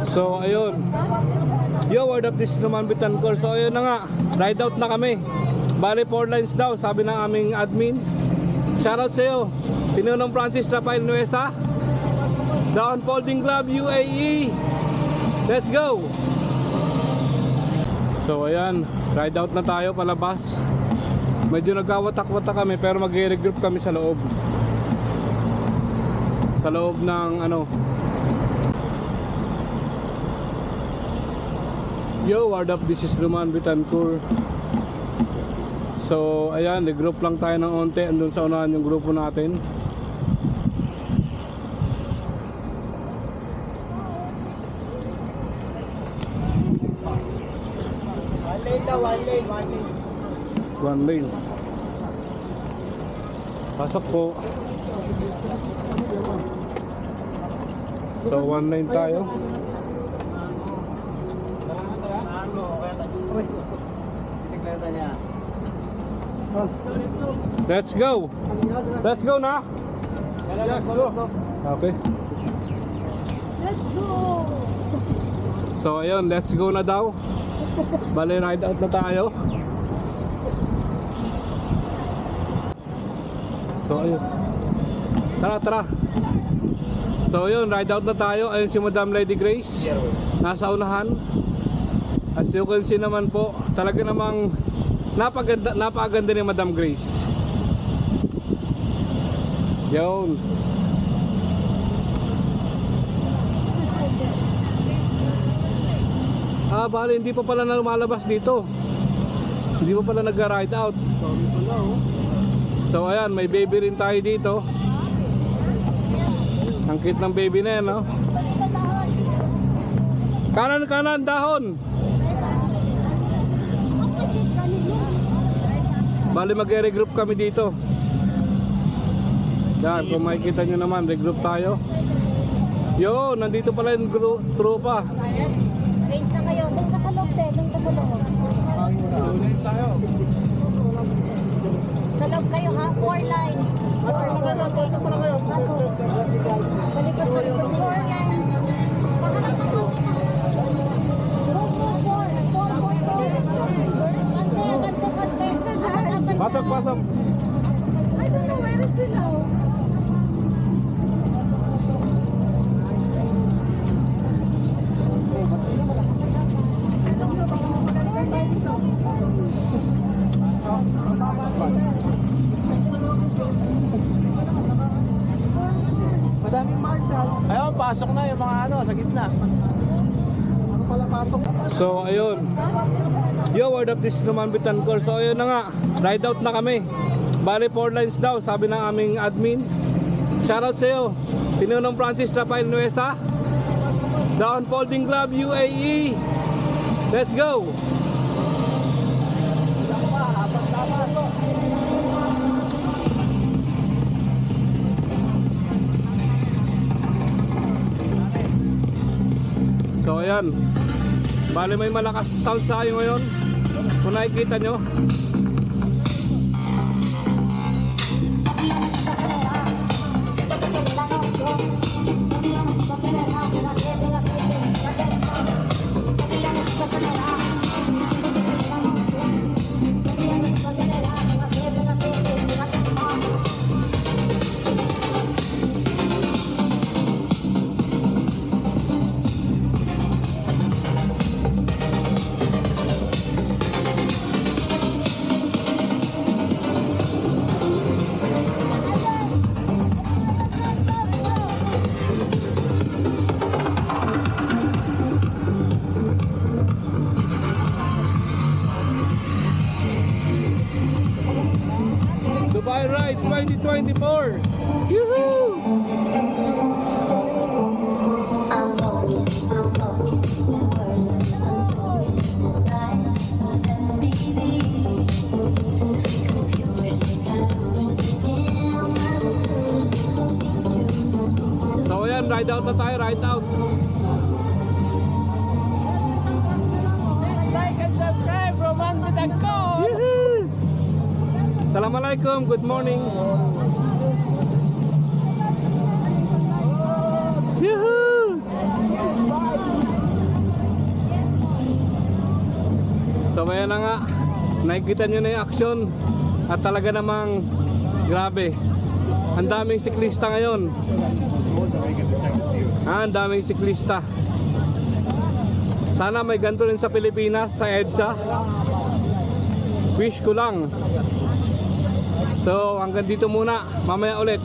So ayun. Yo, word up, this is Roman Bitancor. So ayun na nga, ride out na kami. Bali 4 lines daw, sabi ng aming admin. Shoutout sa iyo, Pinunong Francis Rafael Nuesa, The Unfolding Club UAE. Let's go! So ayan, ride out na tayo palabas. Medyo nagkawatak-watak kami pero mag-regroup kami sa loob. Sa loob ng ano. Yo, what up? This is Roman Bitancor. So ayan, regroup lang tayo ng onte. Andun sa unahan yung grupo natin. One lane. Pasok po. So one lane tayo. Let's go. Let's go na. Let's go. Okay. Let's go! So ayun, let's go na daw. Bale, ride out na tayo. So ayun. Tara, tara. So ayun, ride out na tayo. Ayun si Madam Lady Grace. Nasa unahan. As you can see naman po, talaga namang napakaganda ni Madam Grace. Yun. Bali, hindi pa pala na lumalabas dito. Hindi pa pala nag-ride out. So ayan, may baby rin tayo dito. Ang cute ng baby na yan, no? Kanan, kanan, dahon. Bali, mag-regroup kami dito. Yan, kung makikita nyo naman, regroup tayo. Yo, nandito pala yung tropa. Range na kayo. Doon ka sa loob, te. Doon ka sa loob. Sa loob kayo, ha? 4 lines. 4 lines. Pasok pa na kayo. Balikat mo yung 4 lines. Pakalang ka to. 4. Pasok, pasok. I don't know where is he now. Madaming marshal. Ayun, pasok na yung mga ano, sa gitna. Ano pala pasok? So ayun. Yo, word up, this is Roman Bitancor. So ayun na nga, ride out na kami. Bali 4 lines daw, sabi ng aming admin. Shoutout sa iyo, Pinunong Francis Rafael Nuesa, The Unfolding Club UAE. Let's go! So ayan, bali may malakas salsa tayo ngayon. Kung nakikita nyo. Dubai Ride 2024. Yoo-hoo! I'm walking, the words unspoken inside baby. 'Cause you really know damn as So ayan, ride out na tayo, ride out. Like and subscribe, Roman Bitancor. Yoo-hoo! Assalamualaikum, good morning. Yoo-hoo! So ayan na nga, nakikita nyo na yung aksyon. At talaga namang grabe. Ang daming siklista ngayon. Ang daming siklista. Sana may ganito rin sa Pilipinas, sa EDSA. Wish ko lang. So hanggang dito muna. Mamaya ulit.